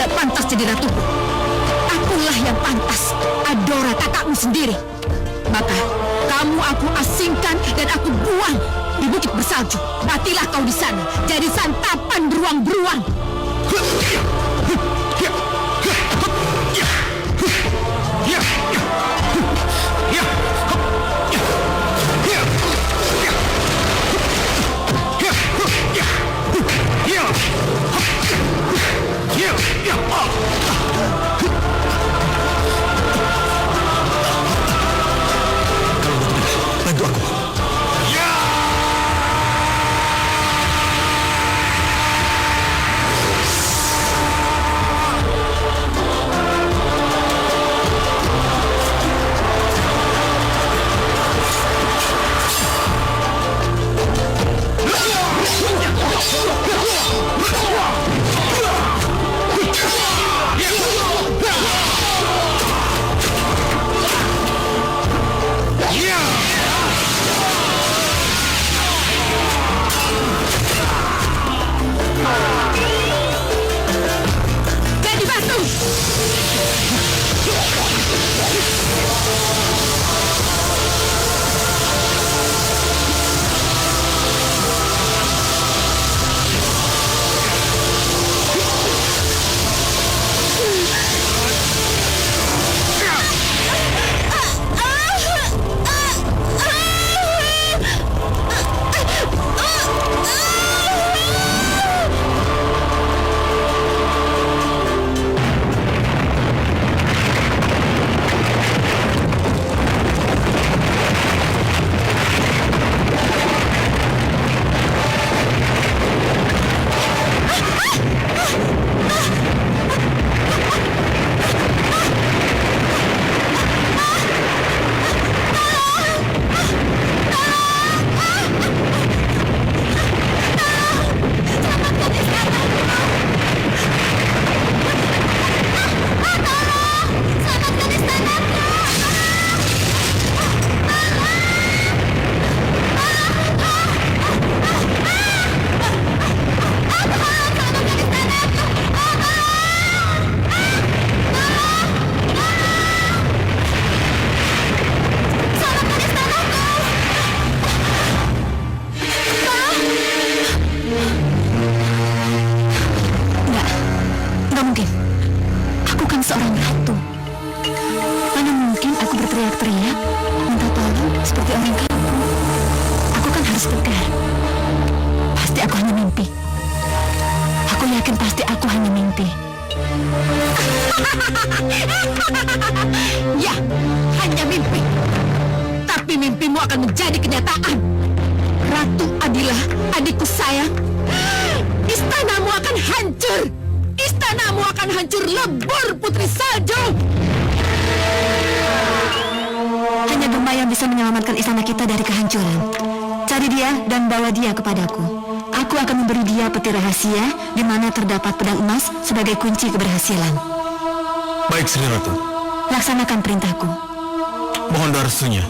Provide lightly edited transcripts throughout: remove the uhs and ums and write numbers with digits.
tidak pantas jadi ratuku. Akulah yang pantas, Adora kakakmu sendiri. Maka kamu aku asingkan dan aku buang di bukit bersalju. Matilah kau di sana, jadi santapan beruang-beruang. Bantu aku. Jadi batu! Nggak mungkin. Aku kan seorang ratu. Mana mungkin aku berteriak-teriak, minta tolong seperti orang kampung. Aku kan harus tegar. Pasti aku hanya mimpi. Aku yakin pasti aku hanya mimpi. Ya, hanya mimpi. Tapi mimpimu akan menjadi kenyataan. Ratu Adila, adikku sayang. Istanamu akan hancur. Istanamu akan hancur lebur, Putri Salju. Hanya Gemma yang bisa menyelamatkan istana kita dari kehancuran. Cari dia dan bawa dia kepadaku. Aku akan memberi dia peti rahasia di mana terdapat pedang emas sebagai kunci keberhasilan. Baik, Sri Ratu. Laksanakan perintahku. Mohon doa restunya.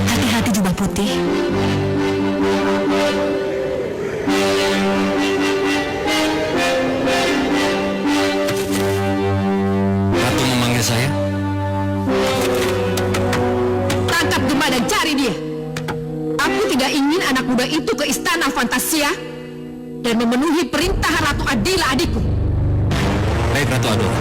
Hati-hati jubah putih. Ratu memanggil saya. Tangkap Gemma dan cari dia. Aku tidak ingin anak muda itu ke istana Fantasia dan memenuhi perintah Ratu Adila adikku. Baik, Ratu Adora.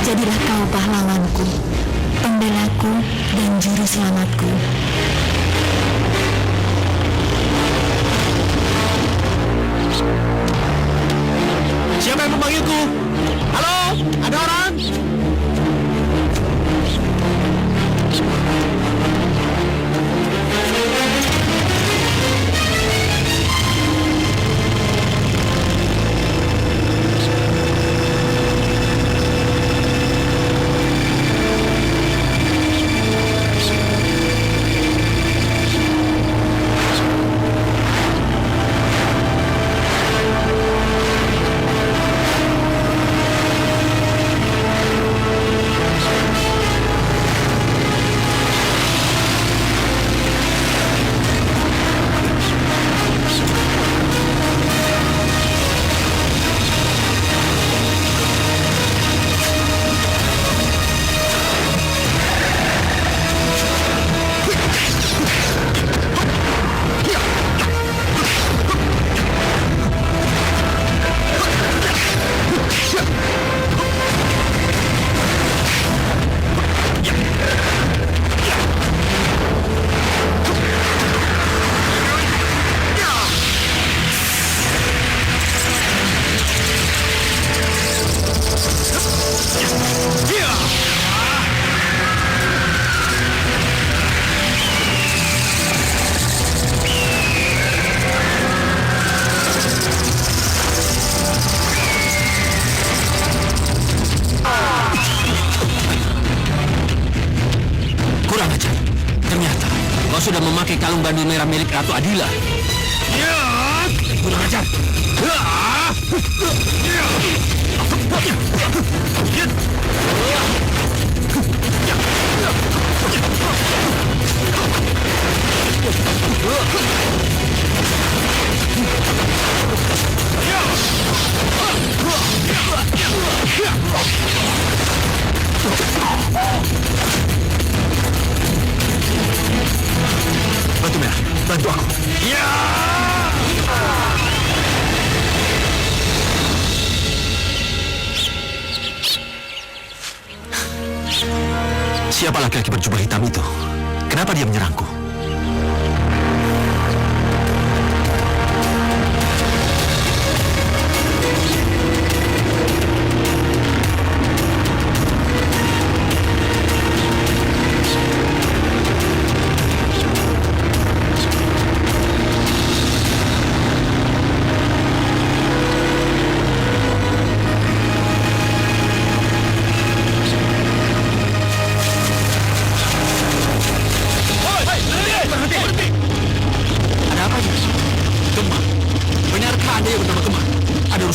Jadilah kau pahlawanku, pembelaku, dan juru selamatku. kalung gandul merah milik Ratu Adila. Kurang ajar. Batu merah, bantu aku. Siapa laki-laki berjubah hitam itu? Kenapa dia menyerangku?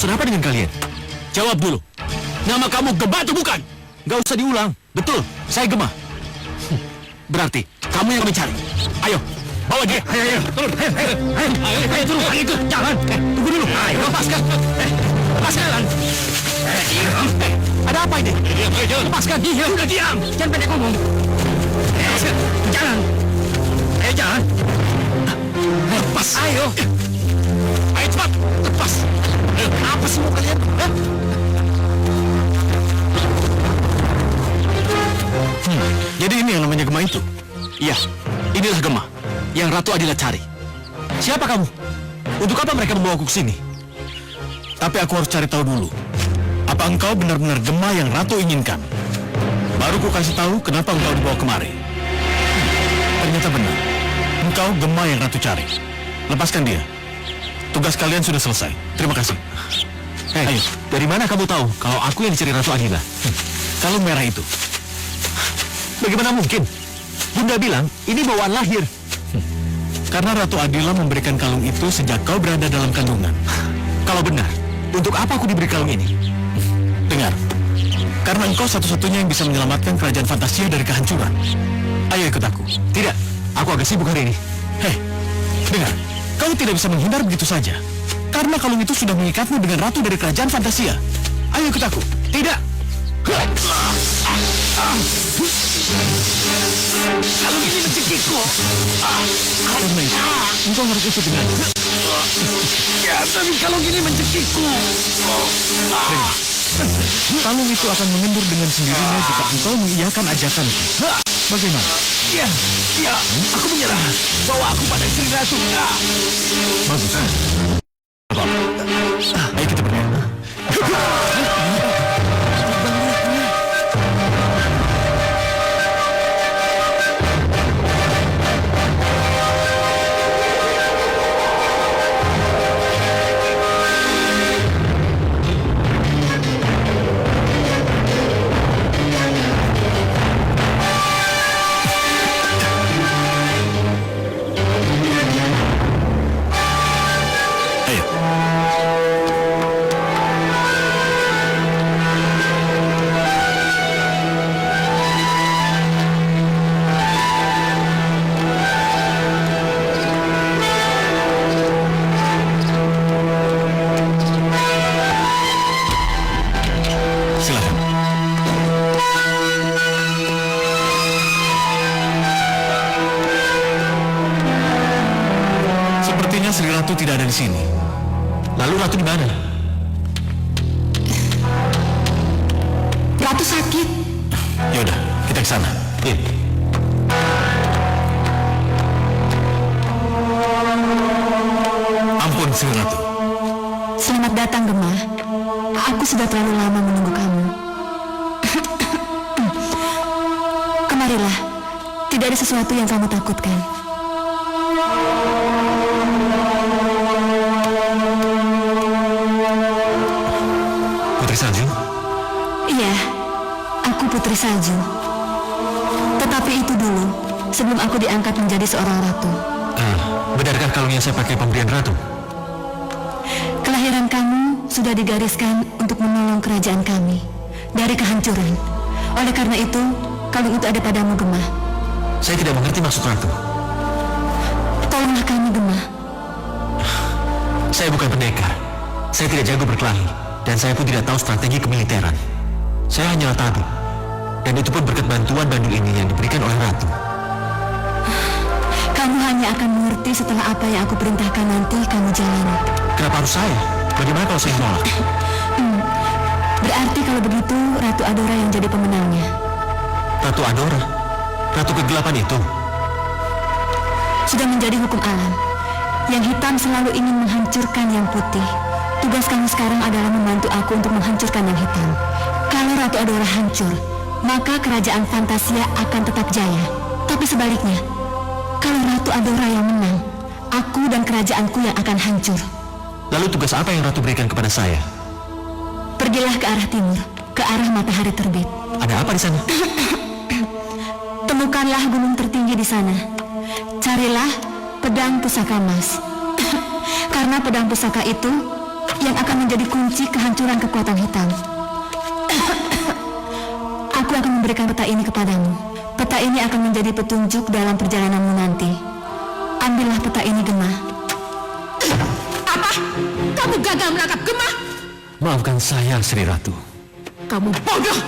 Apa dengan kalian? Jawab dulu. Nama kamu Gemma atau bukan? Gak usah diulang. Betul, saya Gemma. Berarti kamu yang kami cari. Ayo, bawa dia. Ayo, turun. Ayo, turun. Ayo, ikut. Jangan. Tunggu dulu. Ayo, lepaskan. Lepaskan. Ada apa ini? Lepaskan. Sudah diam. Jangan pendek ngomong. Lepaskan. Jangan. Ayo, jangan. Lepas. Ayo. Ayo, cepat. Lepas. Apa semua kalian? Jadi ini yang namanya Gemma itu? Iya, inilah Gemma yang Ratu Adila cari. Siapa kamu? Untuk apa mereka membawaku ke sini? Tapi aku harus cari tahu dulu. Apa engkau benar-benar Gemma yang Ratu inginkan? Baru ku kasih tahu kenapa engkau dibawa kemari. Ternyata benar. Engkau Gemma yang Ratu cari. Lepaskan dia. Tugas kalian sudah selesai. Terima kasih. Ayo, dari mana kamu tahu kalau aku yang dicari Ratu Adila? Kalung merah itu. Bagaimana mungkin? Bunda bilang ini bawaan lahir. Karena Ratu Adila memberikan kalung itu sejak kau berada dalam kandungan. Kalau benar, untuk apa aku diberi kalung ini? Dengar, karena engkau satu-satunya yang bisa menyelamatkan kerajaan Fantasia dari kehancuran. Ayo ikut aku. Tidak, aku agak sibuk hari ini. Hei, dengar. Kau tidak bisa menghindar begitu saja. Karena kalung itu sudah mengikatmu dengan ratu dari kerajaan Fantasia. Ayo ikut aku. Tidak. Kalung ini mencekikku. Karena itu, engkau harus ikut dengan. Ya, tapi kalung ini mencekikku. Kalung itu akan mengendur dengan sendirinya jika engkau mengiyakan ajakanku. Bagaimana? Ya, aku menyerah. Bawa aku pada Sri Ratu. Bagus. Apa? Ayo kita pergi. Sri Ratu tidak ada di sini. Lalu Ratu di mana? Ratu sakit. Yaudah, kita ke sana. Iya. Ampun, Sri Ratu. Selamat datang, Gemma. Aku sudah terlalu lama menunggu kamu. Kemarilah. Tidak ada sesuatu yang kamu takutkan. Putri Salju? Iya, aku Putri Salju. Tetapi itu dulu, sebelum aku diangkat menjadi seorang ratu. Benarkah kalung yang saya pakai pemberian ratu? Kelahiran kamu sudah digariskan untuk menolong kerajaan kami dari kehancuran. Oleh karena itu, kalung itu ada padamu, Gemah. Saya tidak mengerti maksud ratu. Tolonglah kami, Gemah. Saya bukan pendekar. Saya tidak jago berkelahi. Dan saya pun tidak tahu strategi kemiliteran. Saya hanyalah tabib. Dan itu pun berkat bantuan bandul ini yang diberikan oleh ratu. Kamu hanya akan mengerti setelah apa yang aku perintahkan nanti kamu jalani. Kenapa harus saya? Bagaimana kalau saya menolak? Berarti kalau begitu, Ratu Adora yang jadi pemenangnya. Ratu Adora? Ratu kegelapan itu? Sudah menjadi hukum alam. Yang hitam selalu ingin menghancurkan yang putih. Tugas kamu sekarang adalah membantu aku untuk menghancurkan yang hitam. Kalau Ratu Adora hancur, maka kerajaan Fantasia akan tetap jaya. Tapi sebaliknya, kalau Ratu Adora yang menang, aku dan kerajaanku yang akan hancur. Lalu tugas apa yang ratu berikan kepada saya? Pergilah ke arah timur, ke arah matahari terbit. Ada apa di sana? Temukanlah gunung tertinggi di sana. Carilah pedang pusaka emas. Karena pedang pusaka itu yang akan menjadi kunci kehancuran kekuatan hitam. Aku akan memberikan peta ini kepadamu. Peta ini akan menjadi petunjuk dalam perjalananmu nanti. Ambillah peta ini, Gemah. Apa? Kamu gagal menangkap Gemah? Maafkan saya, Sri Ratu. Kamu bodoh!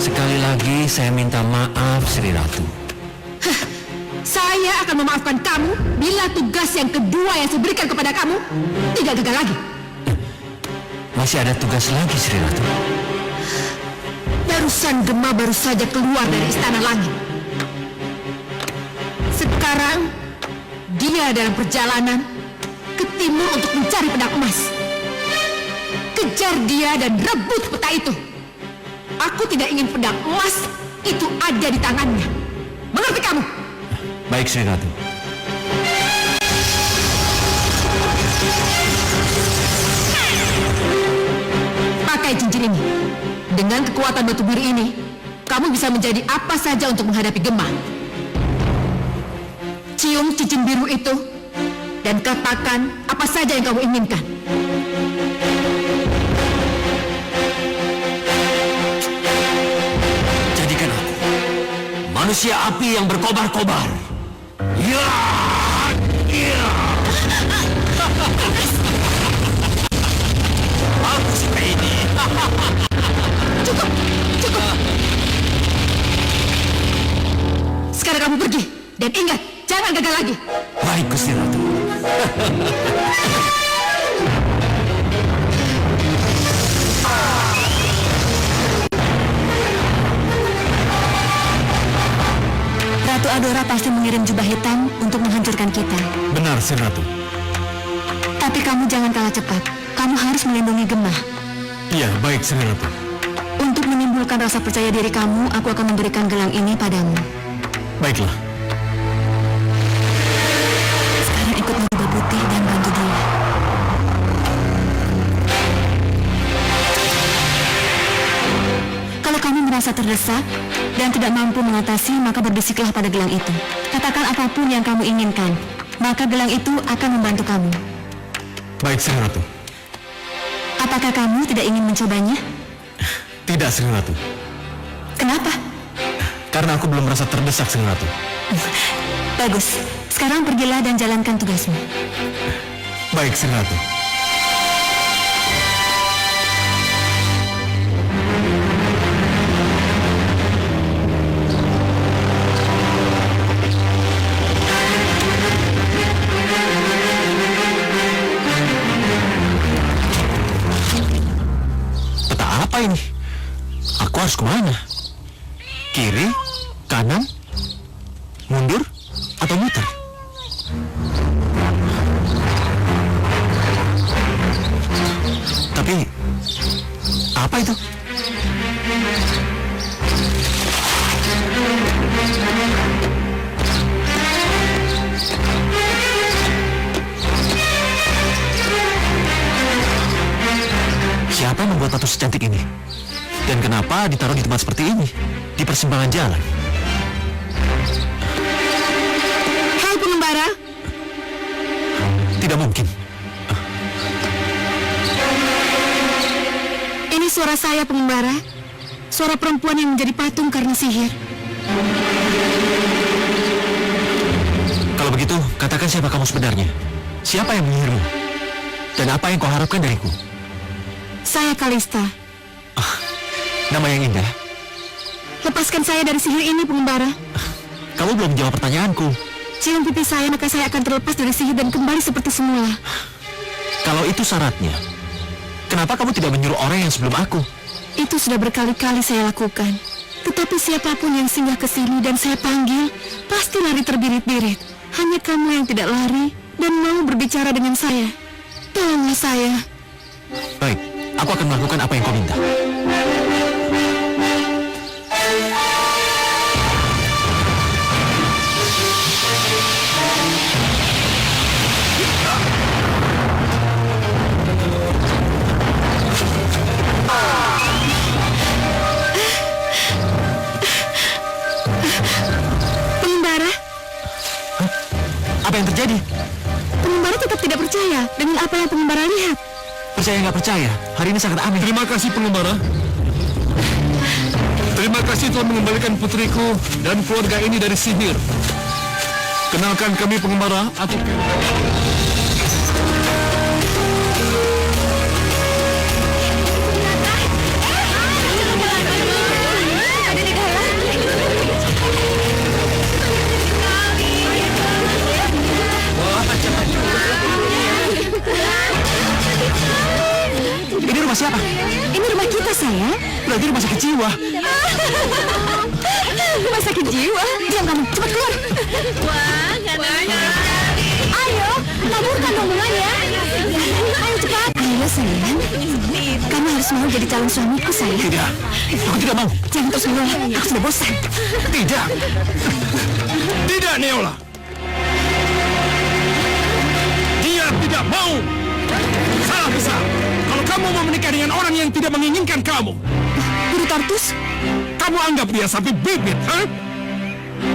Sekali lagi saya minta maaf, Sri Ratu. Saya akan memaafkan kamu bila tugas yang kedua yang saya berikan kepada kamu tidak gagal lagi. Masih ada tugas lagi, Sri Ratu. Barusan Gemah baru saja keluar dari Istana Langit. Sekarang dia dalam perjalanan ke timur untuk mencari pedang emas. Kejar dia dan rebut peta itu. Aku tidak ingin pedang emas itu ada di tangannya. Mengerti kamu? Baik, Sri Ratu. Pakai cincin ini. Dengan kekuatan batu biru ini, kamu bisa menjadi apa saja untuk menghadapi Gemah. Cium cincin biru itu dan katakan apa saja yang kamu inginkan. Jadikan aku manusia api yang berkobar-kobar. Ya! Ya! Aku suka ini. Cukup, cukup. Sekarang kamu pergi dan ingat, jangan gagal lagi. Baik, Gusti Ratu. Ratu Adora pasti mengirim jubah hitam untuk menghancurkan kita. Benar, Sri Ratu. Tapi kamu jangan kalah cepat. Kamu harus melindungi Gemah. Iya, baik, Sri Ratu. Untuk menimbulkan rasa percaya diri kamu, aku akan memberikan gelang ini padamu. Baiklah. Sekarang ikut merubah putih dan bantu dia. Kalau kamu merasa terdesak dan tidak mampu mengatasi, maka berbisiklah pada gelang itu. Katakan apapun yang kamu inginkan, maka gelang itu akan membantu kamu. Baik, Sri Ratu. Apakah kamu tidak ingin mencobanya? Tidak, Sri Ratu. Kenapa? Karena aku belum merasa terdesak, Sri Ratu. Bagus. Sekarang pergilah dan jalankan tugasmu. Baik, Sri Ratu. Peta apa ini? Aku harus kemana? Kiri? Kanan? Mundur? Atau muter? Tapi apa itu? Siapa yang membuat batu secantik ini? Dan kenapa ditaruh di tempat seperti ini? Di persimpangan jalan. Hai pengembara, Tidak mungkin. Ini suara saya, pengembara. Suara perempuan yang menjadi patung karena sihir. Kalau begitu, katakan siapa kamu sebenarnya. Siapa yang menyihirmu? Dan apa yang kau harapkan dariku? Saya Kalista. Nama yang indah. Lepaskan saya dari sihir ini, pengembara. Kamu belum menjawab pertanyaanku. Cium pipi saya, maka saya akan terlepas dari sihir dan kembali seperti semula. Kalau itu syaratnya, kenapa kamu tidak menyuruh orang yang sebelum aku? Itu sudah berkali-kali saya lakukan. Tetapi siapapun yang singgah ke sini dan saya panggil, pasti lari terbirit-birit. Hanya kamu yang tidak lari dan mau berbicara dengan saya. Tolonglah saya. Baik, aku akan melakukan apa yang kau minta. Pengembara, Apa yang terjadi? pengembara tetap tidak percaya dengan apa yang pengembara lihat. Percaya nggak percaya, hari ini sangat aneh. Terima kasih pengembara. Terima kasih telah mengembalikan putriku dan keluarga ini dari sihir. Kenalkan kami pengembara, aku Ini rumah siapa? Ini rumah kita, sayang. Berarti rumah sakit jiwa. Rumah sakit jiwa. Diam kamu, cepat keluar. Ayo, laburkan rombongannya. Ayo cepat. Ayo sayang. Kamu harus mau jadi calon suamiku, sayang. Tidak, aku tidak mau. Jangan terus menolak. Aku sudah bosan. Tidak. tidak, Neola. Dia tidak mau. Salah besar. Kalau kamu mau menikah dengan orang yang tidak menginginkan kamu, Guru Tortus, kamu anggap dia sapi bibit, ha?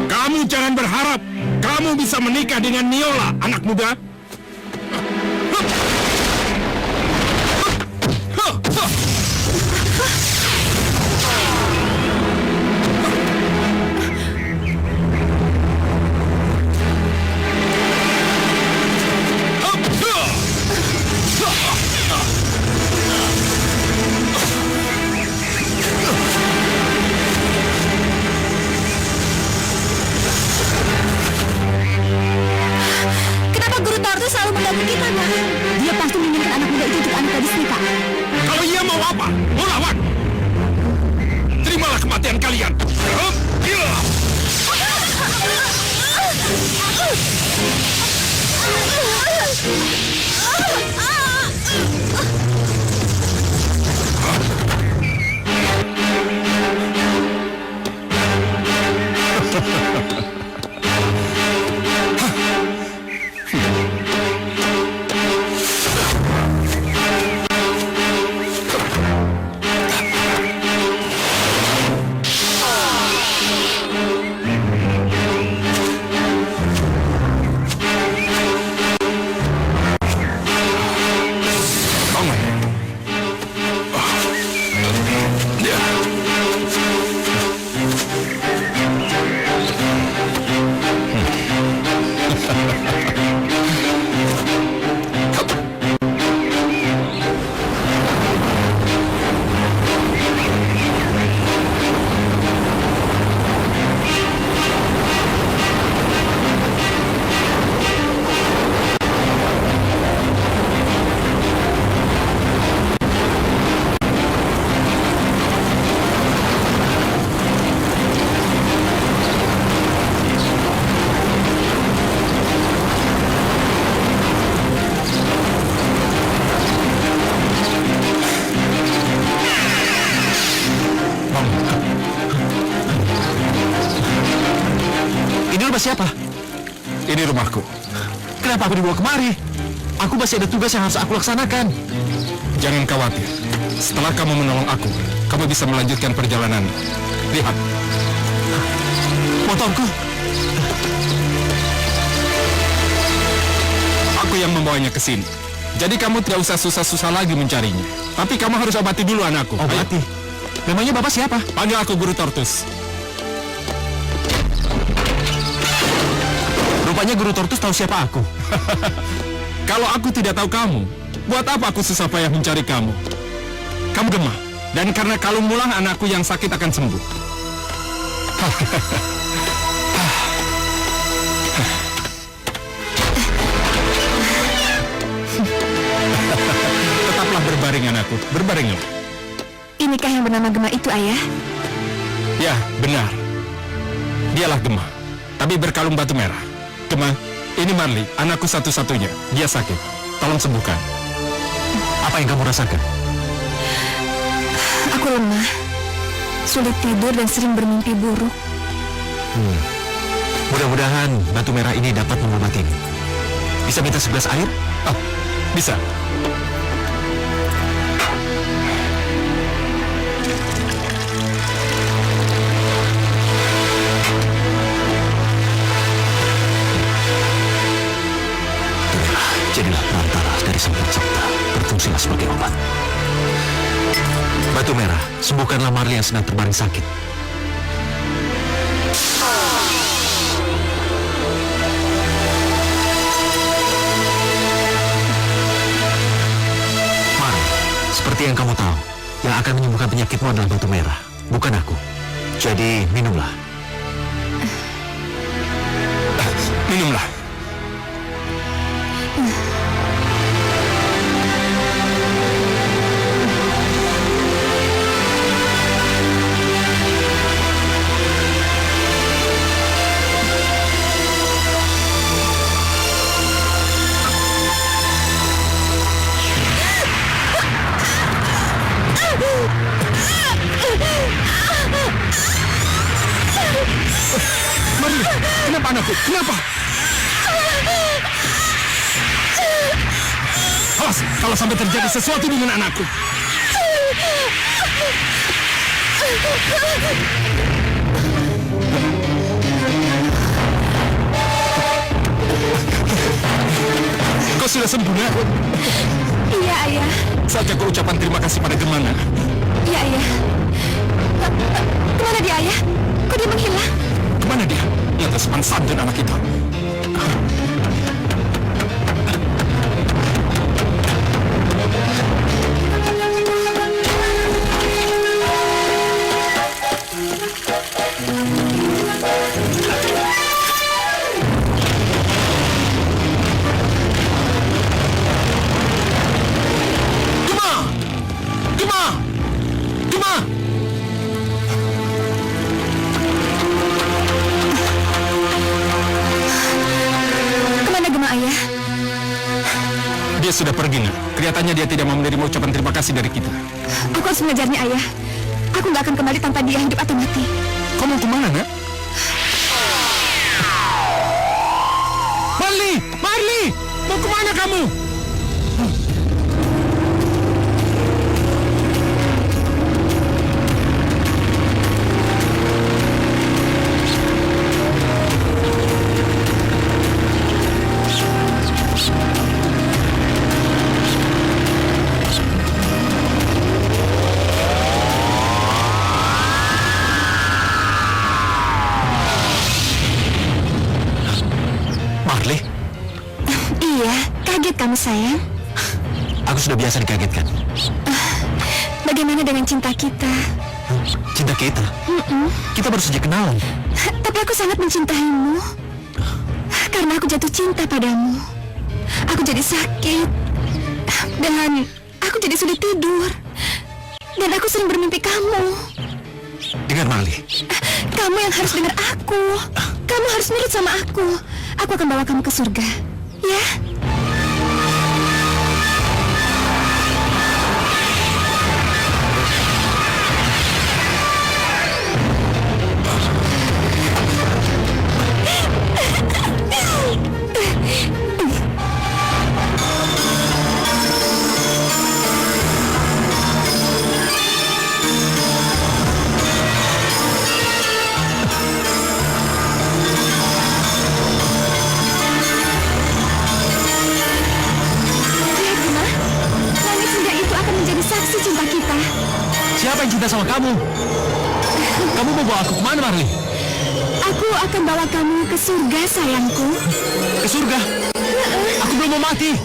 Kamu jangan berharap kamu bisa menikah dengan Neola, anak muda. kenapa Guru Tortus selalu mengganggu kita, Nak? Dia pasti menginginkan anak muda itu untuk anak gadis kita. Kalau ia mau apa? Mau lawan? Terimalah kematian kalian. Hup, iya. Rumah siapa? Ini rumahku. Kenapa aku dibawa kemari? Aku masih ada tugas yang harus aku laksanakan. Jangan khawatir. Setelah kamu menolong aku, kamu bisa melanjutkan perjalanan. Lihat. Motorku. Aku aku yang membawanya ke sini. Jadi kamu tidak usah susah-susah lagi mencarinya. Tapi kamu harus obati dulu anakku. Obati? Memangnya Bapak siapa? Panggil aku Guru Tortus. Rupanya Guru Tortus tahu siapa aku. Kalau aku tidak tahu kamu, buat apa aku susah payah mencari kamu? Kamu gemah. Dan karena kalung mulang, anakku yang sakit akan sembuh. Tetaplah berbaring anakku, berbaringlah. Inikah yang bernama Gema itu, Ayah? Ya, benar. Dialah Gema, tapi berkalung batu merah. Gema, ini Marley, anakku satu-satunya. Dia sakit. Tolong sembuhkan. Apa yang kamu rasakan? Aku lemah, sulit tidur dan sering bermimpi buruk. Mudah-mudahan batu merah ini dapat mengobatimu. Bisa minta segelas air? Oh, bisa. Jadilah perantara dari sang pencipta, berfungsilah sebagai obat. Batu merah, sembuhkanlah Marley yang sedang terbaring sakit. Marley, seperti yang kamu tahu, yang akan menyembuhkan penyakitmu adalah batu merah, bukan aku. Jadi, minumlah. Minumlah. Marley, kenapa anakku? Kenapa? Awas, kalau sampai terjadi sesuatu dengan anakku. Kau sudah sembuh, nak? Iya, Ayah. Saja kau ucapan terima kasih pada Gemana. Iya, Ayah. Kemana dia, Ayah? Kok dia menghilang? Kemana dia? Yang tersepan santun anak kita. Kemana Gema, Ayah? Dia sudah pergi, nak. Kelihatannya dia tidak mau menerima ucapan terima kasih dari kita. Aku harus mengejarnya, Ayah. Aku nggak akan kembali tanpa dia hidup atau mati. Kau mau kemana, nak? Marley! Marley! Mau kemana kamu? Marley, Iya, kaget kamu, sayang. aku sudah biasa dikagetkan. Bagaimana dengan cinta kita? Cinta kita? Kita baru saja kenalan. Tapi aku sangat mencintaimu. Karena aku jatuh cinta padamu. Aku jadi sakit. Dan aku jadi sulit tidur. Dan aku sering bermimpi kamu. Dengar Marley, Kamu yang harus dengar aku. Kamu harus nurut sama aku. Aku akan bawa kamu ke surga. Ya? kasih cinta kita. Siapa yang cinta sama kamu? Kamu mau bawa aku kemana, Marley? Aku akan bawa kamu ke surga, sayangku. Ke surga? Aku belum mau mati.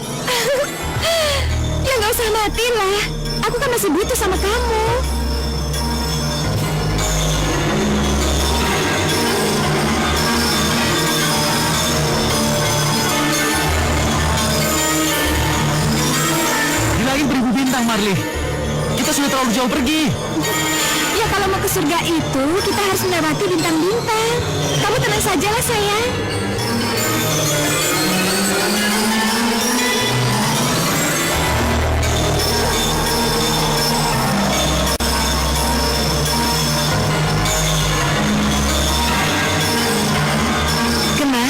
Ya nggak usah mati lah. Aku kan masih butuh sama kamu. Di langit beribu bintang, Marley. Kita sudah terlalu jauh pergi. Ya kalau mau ke surga itu, kita harus melewati bintang-bintang. Kamu tenang sajalah, sayang. Gemma,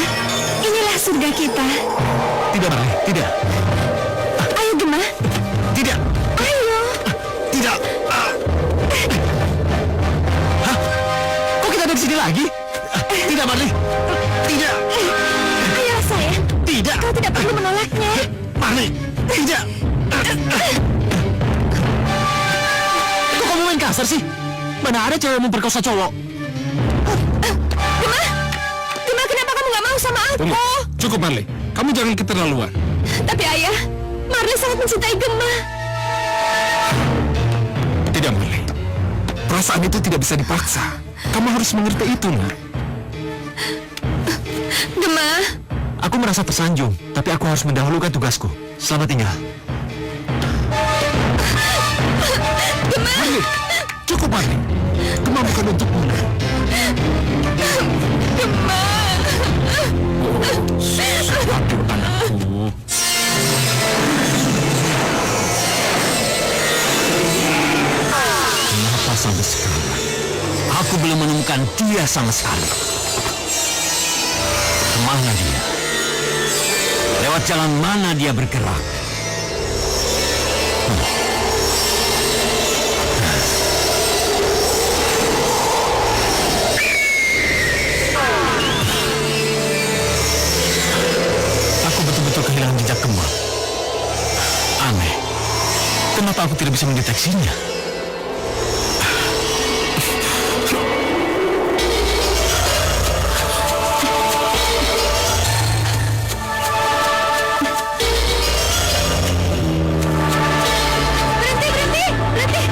inilah surga kita. Tidak, Marley. Tidak. Ayo, Gemma. Tidak. Ayo. Tidak. Hah? Kok kita ada di sini lagi? Tidak, Marley. Tidak. Ayolah, sayang. Tidak. Kau tidak perlu menolaknya. Marley. Tidak. Kok kamu main kasar sih? Mana ada cewek memperkosa cowok? Gemma, Gemma, kenapa kamu nggak mau sama aku? Tunggu. Cukup, Marley. Kamu jangan keterlaluan. Tapi ayah, Marley sangat mencintai Gemma. Tidak, Marley. Perasaan itu tidak bisa dipaksa. Kamu harus mengerti itu, nak. Gemma, Aku merasa tersanjung, tapi aku harus mendahulukan tugasku. Selamat tinggal. Marley, cukup, Marley. Gemma bukan untukmu, nak. Gemma. Aduh, anakku. Kenapa sampai sekarang aku belum menemukan dia sama sekali? Kemana dia? Lewat jalan mana dia bergerak? Aku betul-betul kehilangan jejak Gemma. Aneh. Kenapa aku tidak bisa mendeteksinya? Berhenti.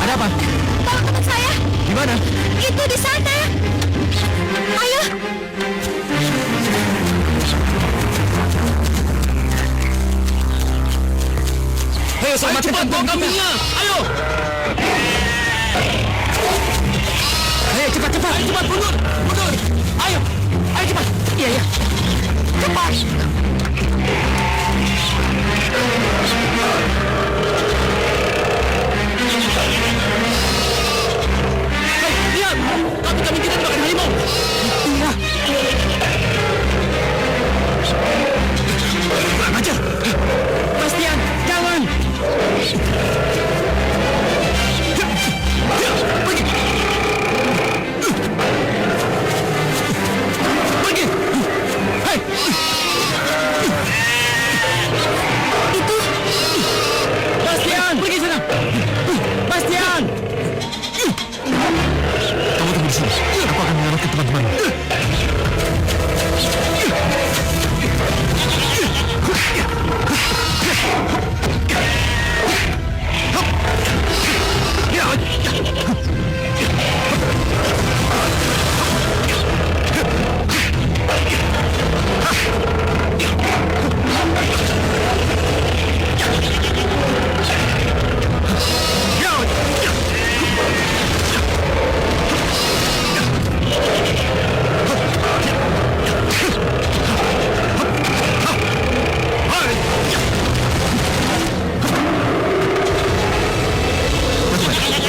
Ada apa? Tolong teman saya. Di mana? Itu di sana. Ayo. Hei, cepat bawa kambingnya. Ayo. Hei, cepat. Ayo, cepat, mundur. Ayo cepat. Iya. Cepat. Hei, lihat. Kambing kita dimakan harimau. Iya. Kurang ajar. Bastian, jangan. Pergi. Hei. Itu. Bastian, pergi sana. Bastian. Kamu tunggu di sini. Aku akan mengarahkan teman-teman.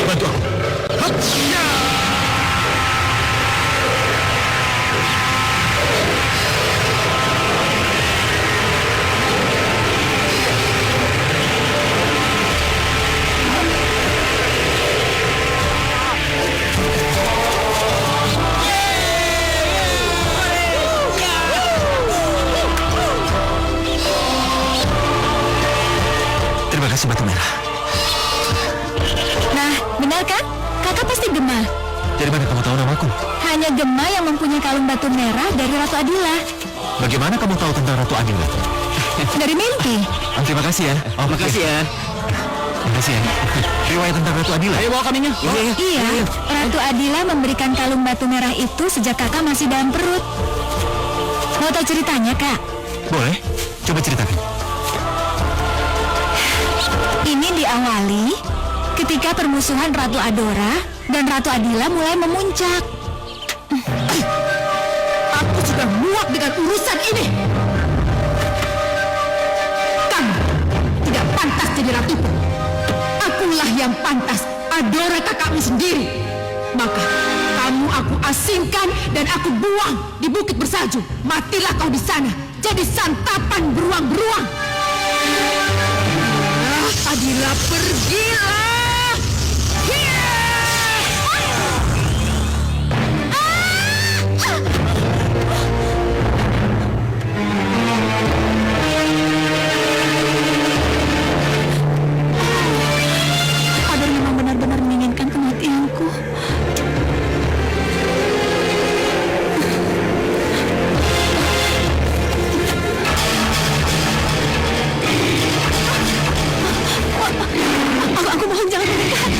Bantu aku. Terima kasih, Batu Merah. Benar kan? Kakak pasti Gema. Dari mana kamu tahu namaku? Hanya Gema yang mempunyai kalung batu merah dari Ratu Adila. Bagaimana kamu tahu tentang Ratu Adila? Dari mimpi. Terima kasih ya. Oh, makasih ya. Makasih ya. Riwayat tentang Ratu Adila. Ayo bawa kaminya. Iya, Ratu Adila memberikan kalung batu merah itu sejak kakak masih dalam perut. Mau tahu ceritanya, Kak? Boleh. Coba ceritakan. Ini diawali ketika permusuhan Ratu Adora dan Ratu Adila mulai memuncak. Aku sudah muak dengan urusan ini. Kamu tidak pantas jadi ratuku. Akulah yang pantas, Adora kakakmu sendiri. Maka kamu aku asingkan dan aku buang di Bukit Bersalju. Matilah kau di sana, jadi santapan beruang-beruang. Adila, pergilah. Ador memang benar-benar menginginkan kematianku. Aku mohon jangan mendekat.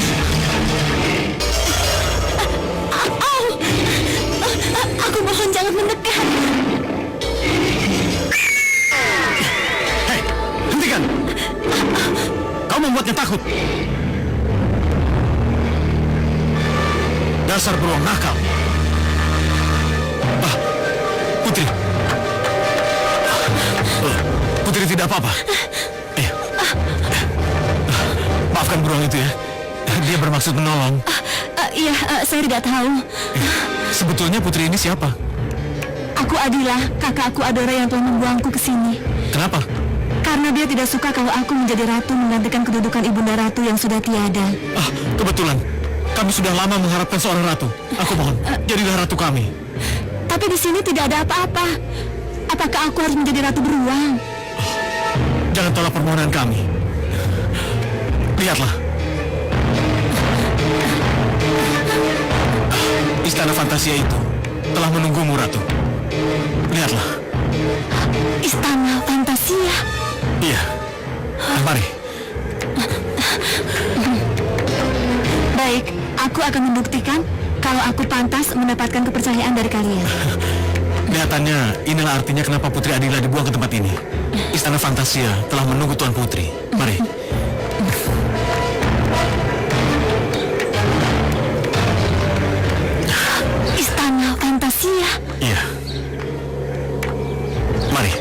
Aku mohon jangan mendekat. Hei, hentikan! Kau membuatnya takut. Dasar beruang nakal. Ah, Putri. Putri tidak apa-apa. Maafkan beruang itu ya. Dia bermaksud menolong. Iya, saya tidak tahu. Sebetulnya Putri ini siapa? Aku Adila, kakak aku Adora yang telah membuangku ke sini. Kenapa? Karena dia tidak suka kalau aku menjadi ratu menggantikan kedudukan ibunda ratu yang sudah tiada. Ah, kebetulan. Kami sudah lama mengharapkan seorang ratu. Aku mohon, jadilah ratu kami. Tapi di sini tidak ada apa-apa. Apakah aku harus menjadi ratu beruang? Jangan tolak permohonan kami. Lihatlah. Istana Fantasia itu telah menunggumu, Ratu. Lihatlah. Istana Fantasia? Iya. Mari. Baik, aku akan membuktikan kalau aku pantas mendapatkan kepercayaan dari kalian. Kelihatannya inilah artinya kenapa Putri Adila dibuang ke tempat ini. Istana Fantasia telah menunggu Tuan Putri. Mari. Istana Fantasia? Iya. Mari.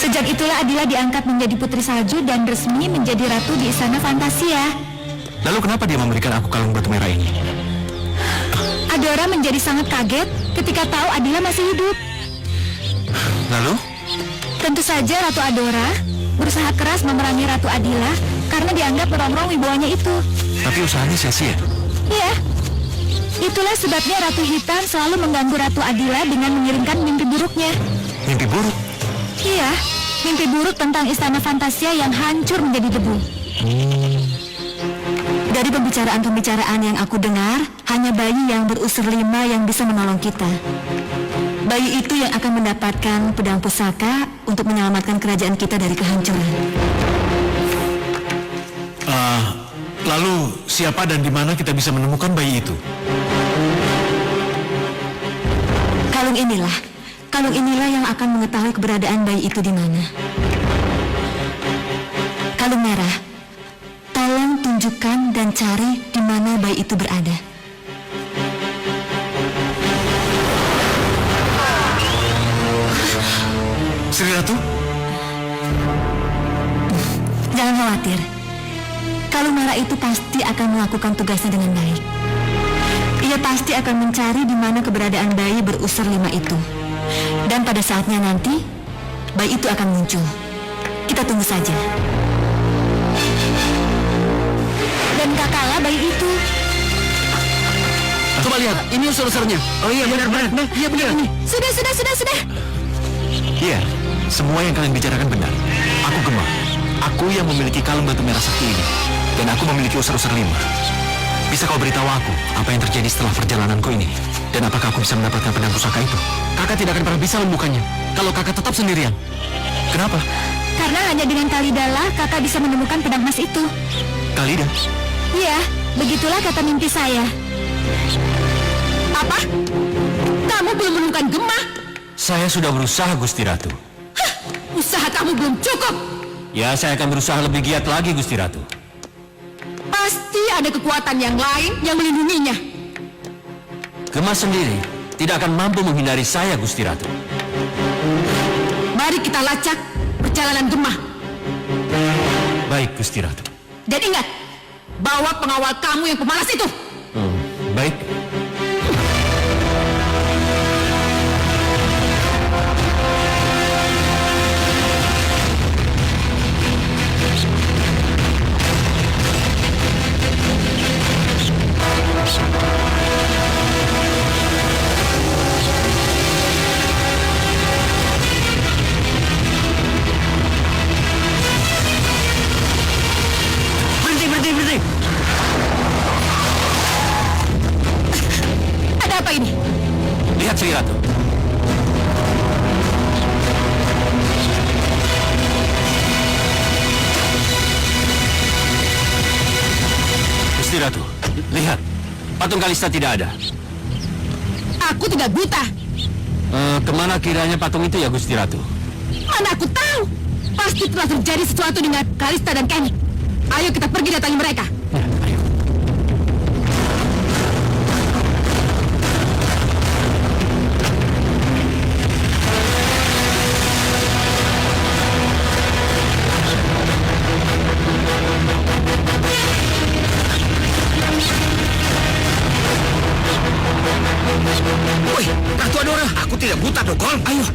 Sejak itulah Adila diangkat menjadi putri salju dan resmi menjadi ratu di Istana Fantasia. Lalu kenapa dia memberikan aku kalung batu merah ini? Adora menjadi sangat kaget ketika tahu Adila masih hidup. Lalu? Tentu saja Ratu Adora berusaha keras memerangi Ratu Adila karena dianggap merongrong wibawanya itu. Tapi usahanya sia-sia. Iya. Itulah sebabnya Ratu Hitam selalu mengganggu Ratu Adila dengan mengirimkan mimpi buruknya. Mimpi buruk? Iya, mimpi buruk tentang Istana Fantasia yang hancur menjadi debu. Dari pembicaraan-pembicaraan yang aku dengar, hanya bayi yang berusur 5 yang bisa menolong kita. Bayi itu yang akan mendapatkan pedang pusaka untuk menyelamatkan kerajaan kita dari kehancuran. Lalu siapa dan di mana kita bisa menemukan bayi itu? Kalung inilah yang akan mengetahui keberadaan bayi itu di mana. Kalung merah, tolong tunjukkan dan cari di mana bayi itu berada. Sri Ratu? Jangan khawatir. Kalung merah itu pasti akan melakukan tugasnya dengan baik. Ia pasti akan mencari di mana keberadaan bayi berusur 5 itu. Dan pada saatnya nanti, bayi itu akan muncul. Kita tunggu saja. Dan kakaklah bayi itu. Coba lihat, ini unsur-unsurnya. Oh iya, benar-benar. Iya, benar. Sudah. Iya, semua yang kalian bicarakan benar. Aku Gema. Aku yang memiliki kalung batu merah sakti ini. Dan aku memiliki user-user 5. Bisa kau beritahu aku apa yang terjadi setelah perjalananku ini? Dan apakah aku bisa mendapatkan pedang pusaka itu? Kakak tidak akan pernah bisa menemukannya kalau kakak tetap sendirian. Kenapa? Karena hanya dengan Kalidalah kakak bisa menemukan pedang emas itu. Kalida? Iya, begitulah kata mimpi saya. Apa? Kamu belum menemukan Gemma? Saya sudah berusaha, Gusti Ratu. Usaha kamu belum cukup. Ya, saya akan berusaha lebih giat lagi, Gusti Ratu. Pasti ada kekuatan yang lain yang melindunginya. Gemma sendiri tidak akan mampu menghindari saya, Gusti Ratu. Mari kita lacak perjalanan Gemma. Baik, Gusti Ratu. Dan ingat, bawa pengawal kamu yang pemalas itu. Baik. Berhenti. Ada apa ini? Lihat, Sri Ratu. Gusti Ratu, lihat. Patung Kalista tidak ada. Aku tidak buta. Kemana kiranya patung itu ya, Gusti Ratu? Mana aku tahu. Pasti telah terjadi sesuatu dengan Kalista dan Kenny. Ayo kita pergi datangi mereka. Ya, ayo. Woi, Ratu Adora, aku tidak buta, Dogol. Ayo.